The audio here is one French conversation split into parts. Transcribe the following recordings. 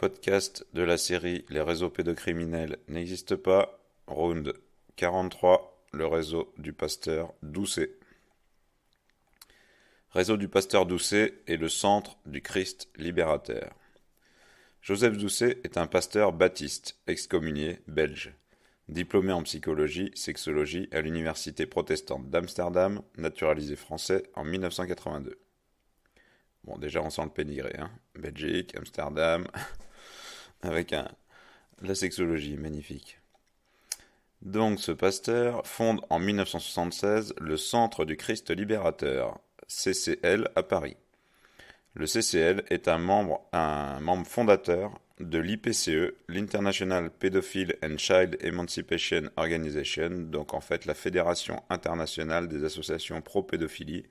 Podcast de la série Les réseaux pédocriminels n'existent pas. Round 43, le réseau du pasteur Doucet. Réseau du pasteur Doucet est le centre du Christ libérateur. Joseph Doucet est un pasteur baptiste, excommunié, belge. Diplômé en psychologie, sexologie à l'université protestante d'Amsterdam, naturalisé français en 1982. Bon, déjà on sent le pénigré, hein. Belgique, Amsterdam, avec la sexologie, magnifique. Donc ce pasteur fonde en 1976 le Centre du Christ libérateur, CCL, à Paris. Le CCL est un membre fondateur de l'IPCE, l'International Pedophile and Child Emancipation Organization, donc en fait la Fédération internationale des associations pro-pédophilie.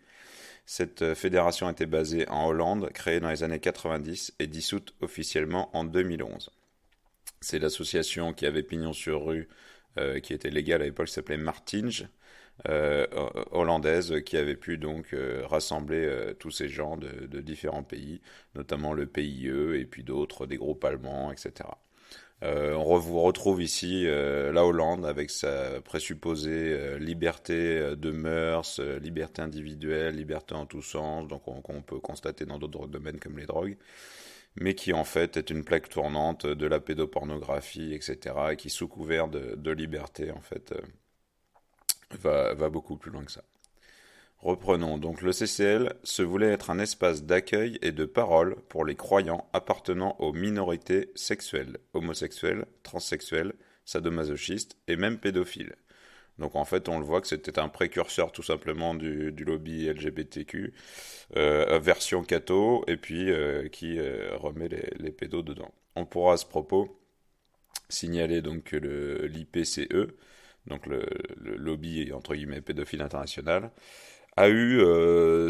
Cette fédération était basée en Hollande, créée dans les années 90 et dissoute officiellement en 2011. C'est l'association qui avait pignon sur rue, qui était légale à l'époque, qui s'appelait Martinge, hollandaise, qui avait pu donc rassembler tous ces gens de différents pays, notamment le PIE et puis d'autres, des groupes allemands, etc. Vous retrouve ici la Hollande avec sa présupposée liberté de mœurs, liberté individuelle, liberté en tous sens, donc qu'on peut constater dans d'autres domaines comme les drogues, mais qui en fait est une plaque tournante de la pédopornographie, etc., et qui sous couvert de liberté en fait va beaucoup plus loin que ça. Reprenons, donc le CCL se voulait être un espace d'accueil et de parole pour les croyants appartenant aux minorités sexuelles, homosexuelles, transsexuelles, sadomasochistes et même pédophiles. Donc en fait on le voit que c'était un précurseur tout simplement du lobby LGBTQ, version catho, et puis qui remet les pédos dedans. On pourra à ce propos signaler donc que l'IPCE, donc le lobby entre guillemets pédophile international, a eu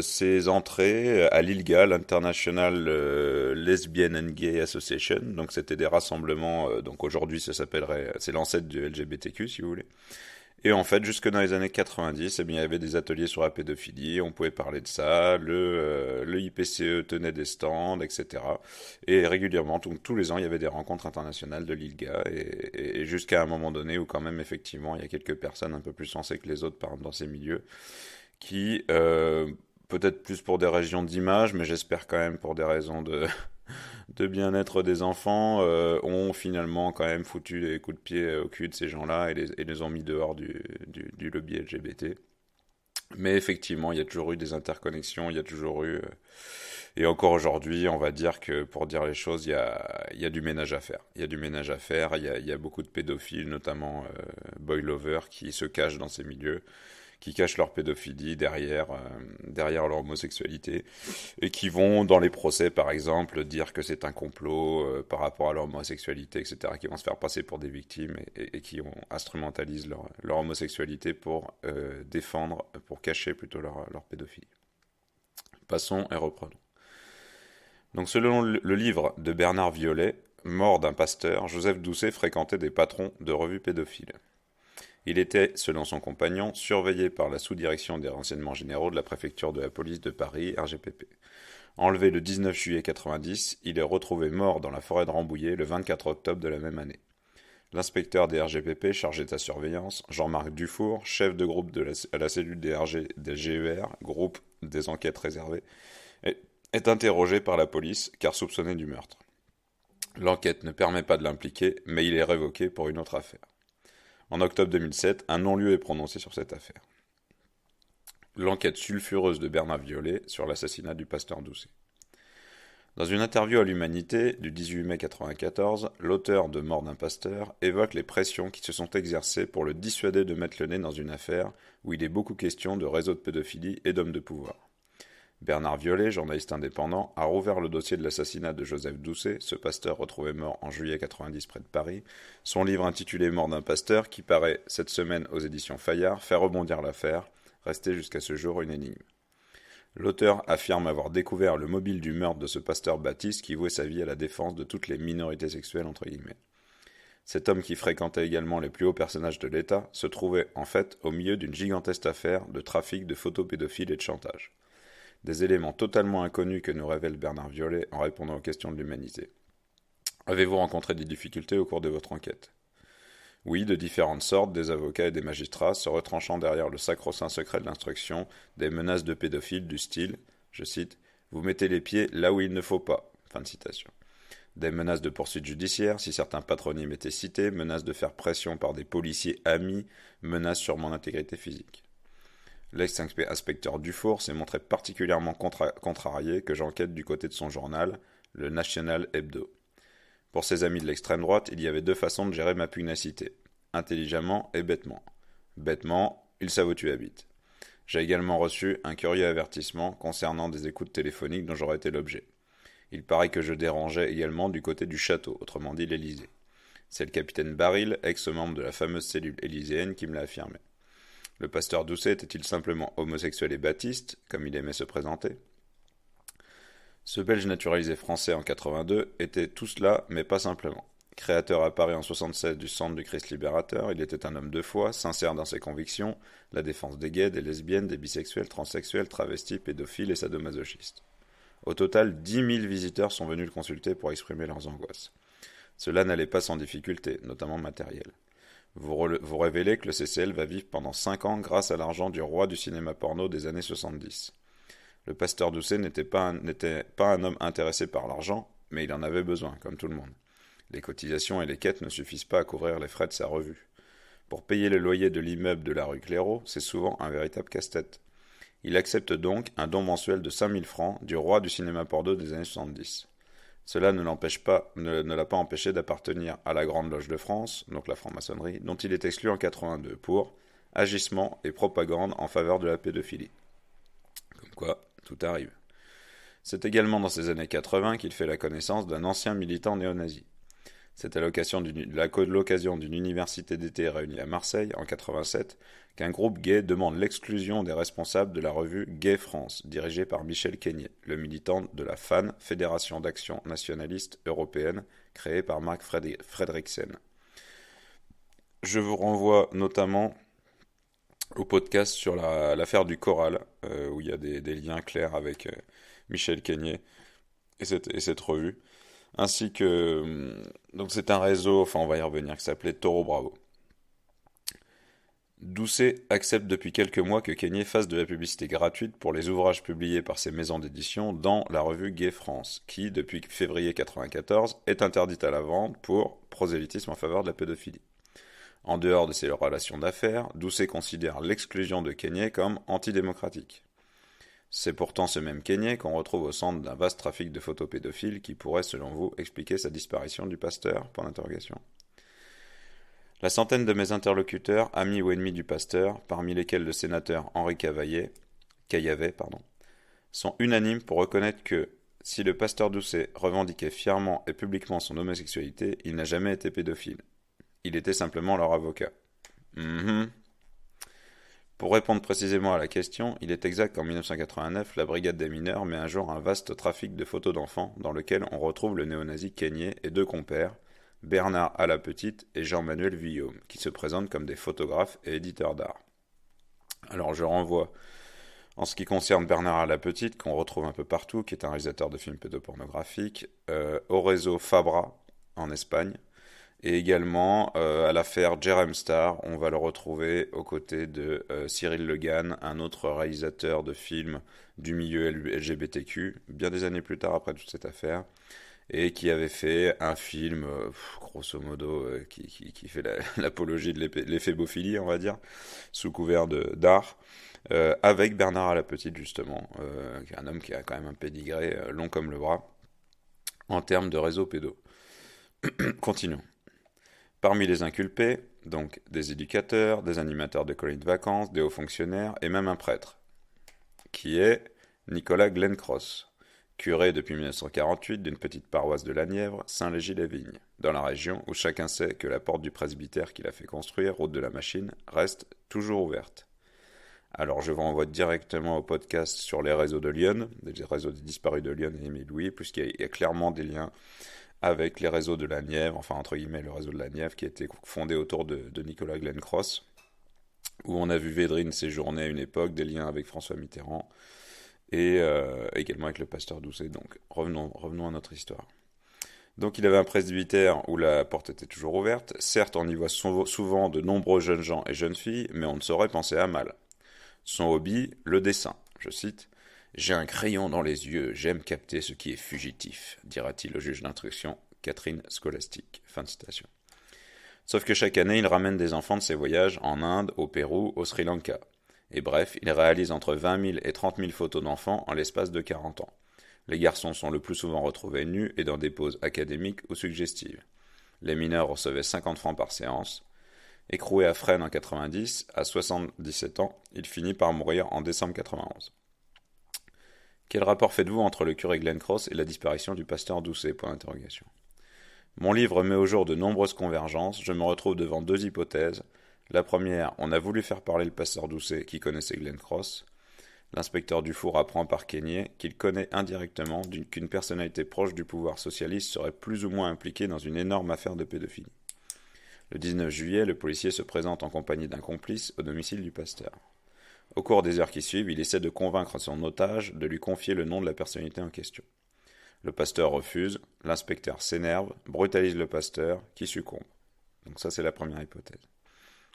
ses entrées à l'ILGA, l'International Lesbian and Gay Association. Donc c'était des rassemblements, donc aujourd'hui ça s'appellerait, c'est l'ancêtre du LGBTQ si vous voulez. Et en fait, jusque dans les années 90, eh bien, il y avait des ateliers sur la pédophilie, on pouvait parler de ça, le IPCE tenait des stands, etc. Et régulièrement, tous les ans, il y avait des rencontres internationales de l'ILGA, et jusqu'à un moment donné où quand même, effectivement, il y a quelques personnes un peu plus sensées que les autres, par exemple, dans ces milieux, qui, peut-être plus pour des régions d'image, mais j'espère quand même pour des raisons de bien-être des enfants, ont finalement quand même foutu des coups de pied au cul de ces gens-là et les ont mis dehors du lobby LGBT. Mais effectivement, il y a toujours eu des interconnexions, il y a toujours eu... et encore aujourd'hui, on va dire que pour dire les choses, il y a du ménage à faire. Il y a du ménage à faire, il y a beaucoup de pédophiles, notamment boy lovers, qui se cachent dans ces milieux, qui cachent leur pédophilie derrière leur homosexualité, et qui vont dans les procès par exemple dire que c'est un complot par rapport à leur homosexualité, etc., qui vont se faire passer pour des victimes et qui instrumentalisent leur homosexualité pour défendre, pour cacher plutôt leur pédophilie. Passons et reprenons. Donc selon le livre de Bernard Violet, Mort d'un pasteur, Joseph Doucet fréquentait des patrons de revues pédophiles. Il était, selon son compagnon, surveillé par la sous-direction des renseignements généraux de la préfecture de la police de Paris, RGPP. Enlevé le 19 juillet 90, il est retrouvé mort dans la forêt de Rambouillet le 24 octobre de la même année. L'inspecteur des RGPP chargé de sa surveillance, Jean-Marc Dufour, chef de groupe à la cellule des GER, groupe des enquêtes réservées, est interrogé par la police car soupçonné du meurtre. L'enquête ne permet pas de l'impliquer, mais il est révoqué pour une autre affaire. En octobre 2007, un non-lieu est prononcé sur cette affaire. L'enquête sulfureuse de Bernard Violet sur l'assassinat du pasteur Doucet. Dans une interview à l'Humanité du 18 mai 1994, l'auteur de Mort d'un pasteur évoque les pressions qui se sont exercées pour le dissuader de mettre le nez dans une affaire où il est beaucoup question de réseaux de pédophilie et d'hommes de pouvoir. Bernard Violet, journaliste indépendant, a rouvert le dossier de l'assassinat de Joseph Doucet, ce pasteur retrouvé mort en juillet 90 près de Paris. Son livre intitulé Mort d'un pasteur, qui paraît cette semaine aux éditions Fayard, fait rebondir l'affaire, restée jusqu'à ce jour une énigme. L'auteur affirme avoir découvert le mobile du meurtre de ce pasteur baptiste qui vouait sa vie à la défense de toutes les minorités sexuelles entre guillemets. Cet homme qui fréquentait également les plus hauts personnages de l'État se trouvait en fait au milieu d'une gigantesque affaire de trafic de photos pédophiles et de chantage. Des éléments totalement inconnus que nous révèle Bernard Violet en répondant aux questions de l'humanité. Avez-vous rencontré des difficultés au cours de votre enquête? Oui, de différentes sortes, des avocats et des magistrats se retranchant derrière le sacro-saint secret de l'instruction, des menaces de pédophiles du style, je cite, vous mettez les pieds là où il ne faut pas. Fin de citation. Des menaces de poursuites judiciaires, si certains patronymes étaient cités, menaces de faire pression par des policiers amis, menaces sur mon intégrité physique. L'ex-inspecteur Dufour s'est montré particulièrement contrarié que j'enquête du côté de son journal, le National Hebdo. Pour ses amis de l'extrême droite, il y avait 2 façons de gérer ma pugnacité, intelligemment et bêtement. Bêtement, il savent où tu habites. J'ai également reçu un curieux avertissement concernant des écoutes téléphoniques dont j'aurais été l'objet. Il paraît que je dérangeais également du côté du château, autrement dit l'Élysée. C'est le capitaine Baril, ex-membre de la fameuse cellule élyséenne, qui me l'a affirmé. Le pasteur Doucet était-il simplement homosexuel et baptiste, comme il aimait se présenter? Ce Belge naturalisé français en 82 était tout cela, mais pas simplement. Créateur à Paris en 76 du Centre du Christ libérateur, il était un homme de foi, sincère dans ses convictions, la défense des gays, des lesbiennes, des bisexuels, transsexuels, travestis, pédophiles et sadomasochistes. Au total, 10 000 visiteurs sont venus le consulter pour exprimer leurs angoisses. Cela n'allait pas sans difficulté, notamment matérielle. Vous révélez que le CCL va vivre pendant 5 ans grâce à l'argent du roi du cinéma porno des années 70. Le pasteur Doucet n'était pas un homme intéressé par l'argent, mais il en avait besoin, comme tout le monde. Les cotisations et les quêtes ne suffisent pas à couvrir les frais de sa revue. Pour payer le loyer de l'immeuble de la rue Clairaut, c'est souvent un véritable casse-tête. Il accepte donc un don mensuel de 5 000 francs du roi du cinéma porno des années 70. Cela ne l'a pas empêché d'appartenir à la Grande Loge de France, donc la franc-maçonnerie, dont il est exclu en 82 pour agissement et propagande en faveur de la pédophilie. Comme quoi, tout arrive. C'est également dans ces années 80 qu'il fait la connaissance d'un ancien militant néo-nazi. C'est à l'occasion d'une université d'été réunie à Marseille, en 87, qu'un groupe gay demande l'exclusion des responsables de la revue Gay France, dirigée par Michel Queignet, le militant de la FAN, Fédération d'Action Nationaliste Européenne, créée par Marc Fredriksen. Je vous renvoie notamment au podcast sur l'affaire du choral, où il y a des liens clairs avec Michel Queignet et cette revue. Ainsi que, donc c'est un réseau, enfin on va y revenir, qui s'appelait Taureau Bravo. Doucet accepte depuis quelques mois que Queignet fasse de la publicité gratuite pour les ouvrages publiés par ses maisons d'édition dans la revue Gay France, qui, depuis février 1994, est interdite à la vente pour prosélytisme en faveur de la pédophilie. En dehors de ses relations d'affaires, Doucet considère l'exclusion de Queignet comme antidémocratique. C'est pourtant ce même Queignet qu'on retrouve au centre d'un vaste trafic de photos pédophiles qui pourrait, selon vous, expliquer sa disparition du pasteur, ? La centaine de mes interlocuteurs, amis ou ennemis du pasteur, parmi lesquels le sénateur Henri Caillavet, sont unanimes pour reconnaître que, si le pasteur Doucet revendiquait fièrement et publiquement son homosexualité, il n'a jamais été pédophile. Il était simplement leur avocat. Pour répondre précisément à la question, il est exact qu'en 1989, la brigade des mineurs met à jour un vaste trafic de photos d'enfants dans lequel on retrouve le néo-nazi Queignet et 2 compères, Bernard Alapetite et Jean-Manuel Vuillaume, qui se présentent comme des photographes et éditeurs d'art. Alors je renvoie, en ce qui concerne Bernard Alapetite, qu'on retrouve un peu partout, qui est un réalisateur de films pédopornographiques, au réseau Fabra, en Espagne, et également à l'affaire Jerem Star, on va le retrouver aux côtés de Cyril Legan, un autre réalisateur de films du milieu LGBTQ, bien des années plus tard après toute cette affaire, et qui avait fait un film, grosso modo, qui fait l'apologie de l'éphémophilie, on va dire, sous couvert d'art, avec Bernard Alapetite, justement, qui est un homme qui a quand même un pédigré long comme le bras, en termes de réseau pédo. Continuons. Parmi les inculpés, donc des éducateurs, des animateurs de colonies de vacances, des hauts fonctionnaires et même un prêtre, qui est Nicolas Glencross, curé depuis 1948 d'une petite paroisse de la Nièvre, Saint-Légy-les-Vignes, dans la région où chacun sait que la porte du presbytère qu'il a fait construire, route de la Machine, reste toujours ouverte. Alors je vous renvoie directement au podcast sur les réseaux de Lyon, les réseaux des disparus de Lyon et Émile Louis, puisqu'il y a clairement des liens avec les réseaux de la Nièvre, enfin entre guillemets le réseau de la Nièvre qui a été fondé autour de Nicolas Glencross, où on a vu Védrine séjourner à une époque, des liens avec François Mitterrand, et également avec le pasteur Doucet. Donc revenons à notre histoire. Donc il avait un presbytère où la porte était toujours ouverte. Certes, on y voit souvent de nombreux jeunes gens et jeunes filles, mais on ne saurait penser à mal. Son hobby, le dessin. Je cite: J'ai un crayon dans les yeux, j'aime capter ce qui est fugitif, dira-t-il au juge d'instruction, Catherine Scholastique. Fin de citation. Sauf que chaque année, il ramène des enfants de ses voyages en Inde, au Pérou, au Sri Lanka. Et bref, il réalise entre 20 000 et 30 000 photos d'enfants en l'espace de 40 ans. Les garçons sont le plus souvent retrouvés nus et dans des poses académiques ou suggestives. Les mineurs recevaient 50 francs par séance. Écroué à Fresnes en 90, à 77 ans, il finit par mourir en décembre 91. Quel rapport faites-vous entre le curé Glenn Cross et la disparition du pasteur Doucet ? Mon livre met au jour de nombreuses convergences. Je me retrouve devant deux hypothèses. La première, on a voulu faire parler le pasteur Doucet qui connaissait Glenn Cross. L'inspecteur Dufour apprend par Quénier qu'il connaît indirectement qu'une personnalité proche du pouvoir socialiste serait plus ou moins impliquée dans une énorme affaire de pédophilie. Le 19 juillet, le policier se présente en compagnie d'un complice au domicile du pasteur. Au cours des heures qui suivent, il essaie de convaincre son otage de lui confier le nom de la personnalité en question. Le pasteur refuse, l'inspecteur s'énerve, brutalise le pasteur, qui succombe. Donc ça, c'est la première hypothèse.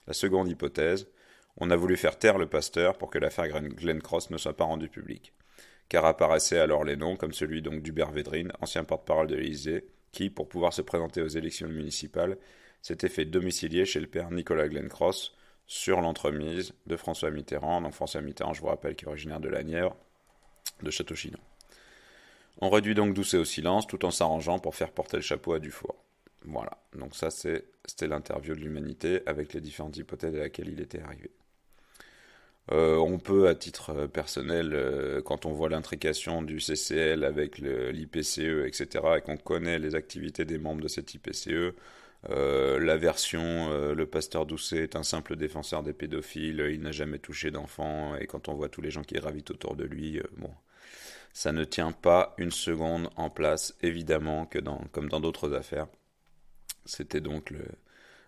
La seconde hypothèse, on a voulu faire taire le pasteur pour que l'affaire Glenn Cross ne soit pas rendue publique. Car apparaissaient alors les noms, comme celui donc d'Hubert Védrine, ancien porte-parole de l'Élysée, qui, pour pouvoir se présenter aux élections municipales, s'était fait domicilier chez le père Nicolas Glenn Cross, sur l'entremise de François Mitterrand. Donc François Mitterrand, je vous rappelle, qui est originaire de la Nièvre, de Château-Chinon. On réduit donc Doucet au silence, tout en s'arrangeant pour faire porter le chapeau à Dufour. Voilà, donc ça c'était l'interview de l'Humanité avec les différentes hypothèses à laquelle il était arrivé. On peut, à titre personnel, quand on voit l'intrication du CCL avec l'IPCE, etc., et qu'on connaît les activités des membres de cet IPCE, la version le pasteur Doucet est un simple défenseur des pédophiles, il n'a jamais touché d'enfants, et quand on voit tous les gens qui gravitent autour de lui, bon, ça ne tient pas une seconde en place, évidemment, comme dans d'autres affaires. C'était donc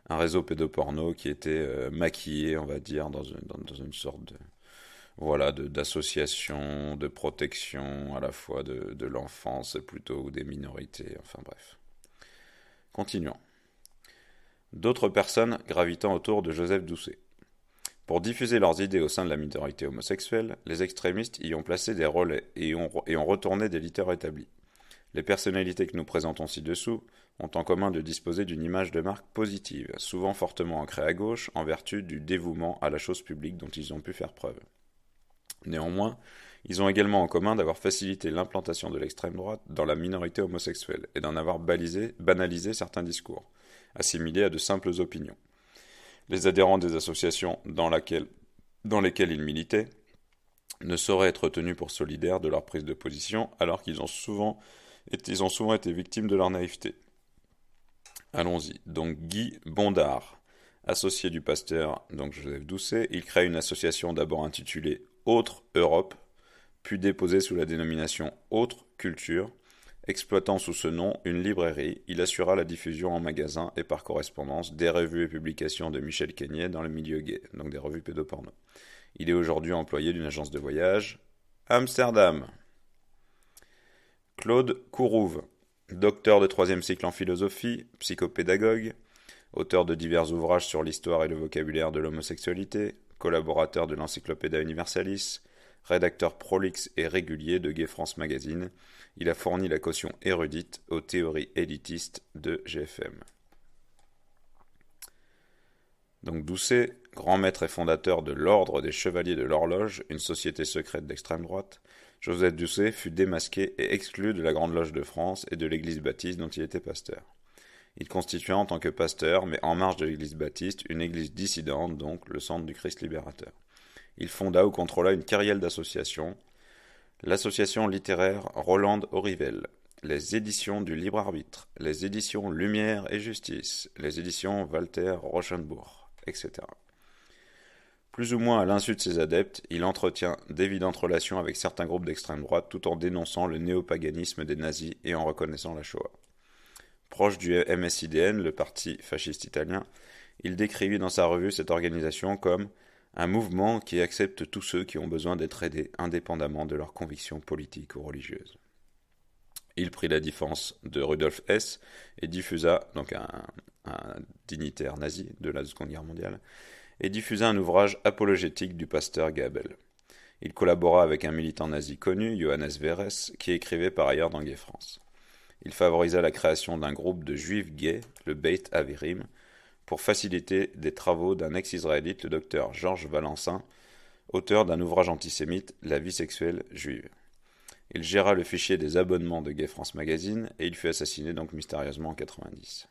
un réseau pédoporno qui était maquillé, on va dire, dans une sorte d'association, de protection à la fois de l'enfance plutôt ou des minorités, enfin bref. Continuons. D'autres personnes gravitant autour de Joseph Doucet. Pour diffuser leurs idées au sein de la minorité homosexuelle, les extrémistes y ont placé des relais et ont retourné des leaders établis. Les personnalités que nous présentons ci-dessous ont en commun de disposer d'une image de marque positive, souvent fortement ancrée à gauche, en vertu du dévouement à la chose publique dont ils ont pu faire preuve. Néanmoins, ils ont également en commun d'avoir facilité l'implantation de l'extrême droite dans la minorité homosexuelle et d'en avoir banalisé certains discours, assimilés à de simples opinions. Les adhérents des associations dans lesquelles ils militaient ne sauraient être tenus pour solidaires de leur prise de position alors qu'ils ont souvent été victimes de leur naïveté. Allons-y. Donc Guy Bondard, associé du pasteur donc Joseph Doucet, il crée une association d'abord intitulée Autre Europe, puis déposée sous la dénomination Autre Culture. Exploitant sous ce nom une librairie, il assura la diffusion en magasin et par correspondance des revues et publications de Michel Quénier dans le milieu gay, donc des revues pédoporno. Il est aujourd'hui employé d'une agence de voyage, Amsterdam. Claude Courouve, docteur de 3e cycle en philosophie, psychopédagogue, auteur de divers ouvrages sur l'histoire et le vocabulaire de l'homosexualité, collaborateur de l'Encyclopædia Universalis, rédacteur prolixe et régulier de Gay France Magazine, il a fourni la caution érudite aux théories élitistes de GFM. Donc Doucet, grand maître et fondateur de l'Ordre des Chevaliers de l'Horloge, une société secrète d'extrême droite, Joseph Doucet fut démasqué et exclu de la Grande Loge de France et de l'Église baptiste dont il était pasteur. Il constitua en tant que pasteur, mais en marge de l'Église baptiste, une église dissidente, donc le Centre du Christ libérateur. Il fonda ou contrôla une kyrielle d'associations, l'association littéraire Roland Orivel, les éditions du Libre Arbitre, les éditions Lumière et Justice, les éditions Walter Rochenbourg, etc. Plus ou moins à l'insu de ses adeptes, il entretient d'évidentes relations avec certains groupes d'extrême droite tout en dénonçant le néopaganisme des nazis et en reconnaissant la Shoah. Proche du MSIDN, le parti fasciste italien, il décrivit dans sa revue cette organisation comme un mouvement qui accepte tous ceux qui ont besoin d'être aidés indépendamment de leurs convictions politiques ou religieuses. Il prit la défense de Rudolf Hess et diffusa, donc un dignitaire nazi de la Seconde Guerre mondiale, et diffusa un ouvrage apologétique du pasteur Gabel. Il collabora avec un militant nazi connu, Johannes Verres, qui écrivait par ailleurs dans Gay France. Il favorisa la création d'un groupe de juifs gays, le Beit Averim, pour faciliter des travaux d'un ex-israélite, le docteur Georges Valencin, auteur d'un ouvrage antisémite, La vie sexuelle juive. Il géra le fichier des abonnements de Gay France Magazine et il fut assassiné donc mystérieusement en 90.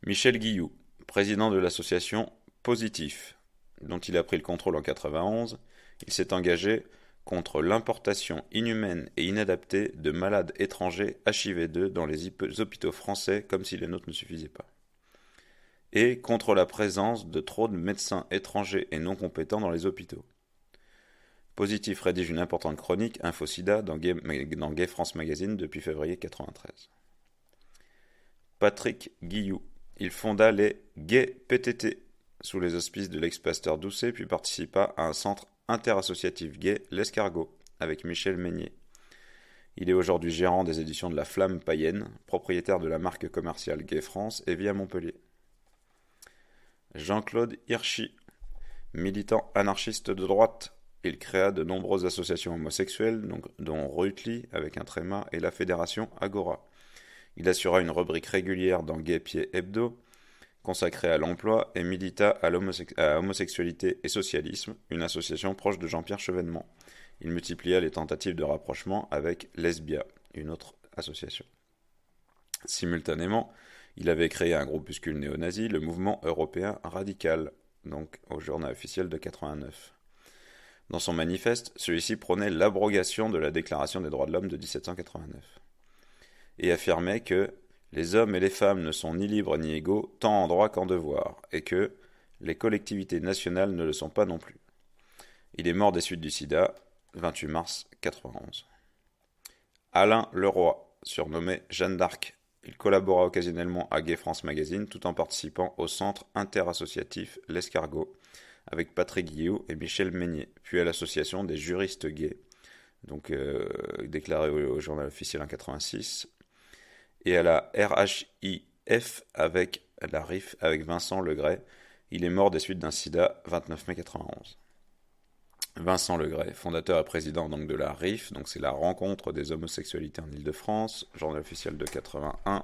Michel Guilloux, président de l'association Positif, dont il a pris le contrôle en 91, il s'est engagé contre l'importation inhumaine et inadaptée de malades étrangers HIV-2 dans les hôpitaux français comme si les nôtres ne suffisaient pas. Et contre la présence de trop de médecins étrangers et non compétents dans les hôpitaux. Positif rédige une importante chronique Info-Sida dans Gay France Magazine depuis février 93. Patrick Guilloux, il fonda les Gay PTT sous les auspices de l'ex-pasteur Doucet puis participa à un centre interassociatif gay, l'Escargot, avec Michel Meignet. Il est aujourd'hui gérant des éditions de La Flamme Païenne, propriétaire de la marque commerciale Gay France et vit à Montpellier. Jean-Claude Hirschi, militant anarchiste de droite, il créa de nombreuses associations homosexuelles, dont Rutli avec un tréma et la fédération Agora. Il assura une rubrique régulière dans Gay Pied Hebdo, consacrée à l'emploi et milita à homosexualité et socialisme, une association proche de Jean-Pierre Chevènement. Il multiplia les tentatives de rapprochement avec Lesbia, une autre association. Simultanément, il avait créé un groupuscule néo-nazi, le Mouvement Européen Radical, donc au journal officiel de 89. Dans son manifeste, celui-ci prônait l'abrogation de la Déclaration des droits de l'homme de 1789 et affirmait que les hommes et les femmes ne sont ni libres ni égaux, tant en droit qu'en devoir, et que les collectivités nationales ne le sont pas non plus. Il est mort des suites du sida, 28 mars 91. Alain Leroy, surnommé Jeanne d'Arc, il collabora occasionnellement à Gay France Magazine tout en participant au centre interassociatif L'Escargot, avec Patrick Guilloux et Michel Meignet, puis à l'association des juristes gays, donc déclaré au journal officiel en 86, et à la RHIF avec la RIF avec Vincent Legray. Il est mort des suites d'un sida 29 mai 91. Vincent Legray, fondateur et président donc de la RIF, donc c'est la rencontre des homosexualités en Île-de-France, journal officiel de 81,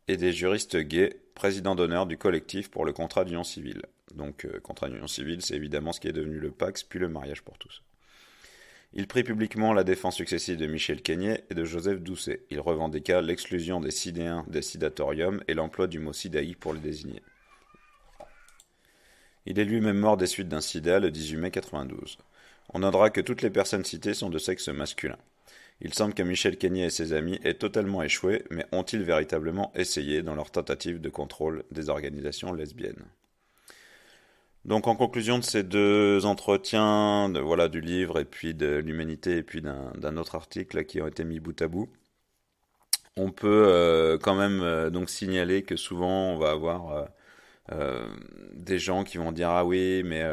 et des juristes gays, président d'honneur du collectif pour le contrat d'union civile. Donc contrat d'union civile, c'est évidemment ce qui est devenu le Pacs, puis le mariage pour tous. Il prit publiquement la défense successive de Michel Keignet et de Joseph Doucet. Il revendiqua l'exclusion des sidéens des sidatoriums et l'emploi du mot sidaï pour les désigner. Il est lui-même mort des suites d'un sida le 18 mai 92. On notera que toutes les personnes citées sont de sexe masculin. Il semble que Michel Keignet et ses amis aient totalement échoué, mais ont-ils véritablement essayé dans leur tentative de contrôle des organisations lesbiennes ? Donc en conclusion de ces deux entretiens, du livre et puis de l'humanité et puis d'un autre article là, qui ont été mis bout à bout, on peut quand même donc signaler que souvent on va avoir des gens qui vont dire ah oui mais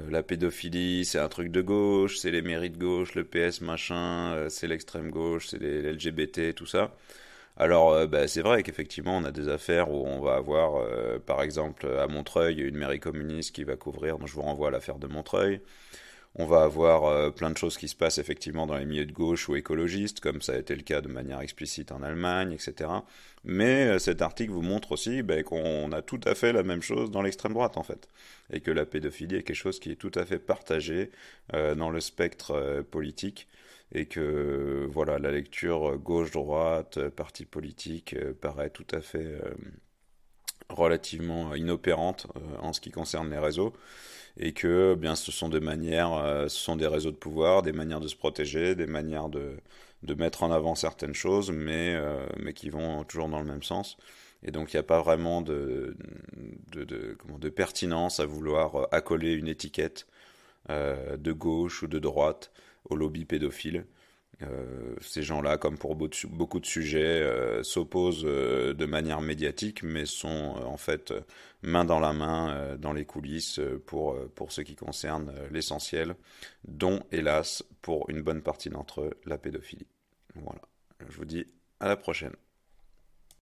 la pédophilie c'est un truc de gauche, c'est les mairies de gauche, le PS machin, c'est l'extrême gauche, c'est les LGBT tout ça. Alors, c'est vrai qu'effectivement, on a des affaires où on va avoir, par exemple, à Montreuil, une mairie communiste qui va couvrir, donc je vous renvoie à l'affaire de Montreuil. On va avoir plein de choses qui se passent effectivement dans les milieux de gauche ou écologistes, comme ça a été le cas de manière explicite en Allemagne, etc. Mais cet article vous montre aussi qu'on a tout à fait la même chose dans l'extrême droite, en fait. Et que la pédophilie est quelque chose qui est tout à fait partagé dans le spectre politique. Et que voilà, la lecture gauche-droite, parti politique, paraît tout à fait relativement inopérante en ce qui concerne les réseaux, et que bien ce sont des manières, ce sont des réseaux de pouvoir, des manières de se protéger, des manières de mettre en avant certaines choses, mais qui vont toujours dans le même sens. Et donc il n'y a pas vraiment de pertinence à vouloir accoler une étiquette de gauche ou de droite au lobby pédophile. Ces gens-là, comme pour beaucoup de sujets, s'opposent de manière médiatique, mais sont en fait main dans la main dans les coulisses pour ce qui concerne l'essentiel, dont, hélas, pour une bonne partie d'entre eux, la pédophilie. Voilà. Je vous dis à la prochaine.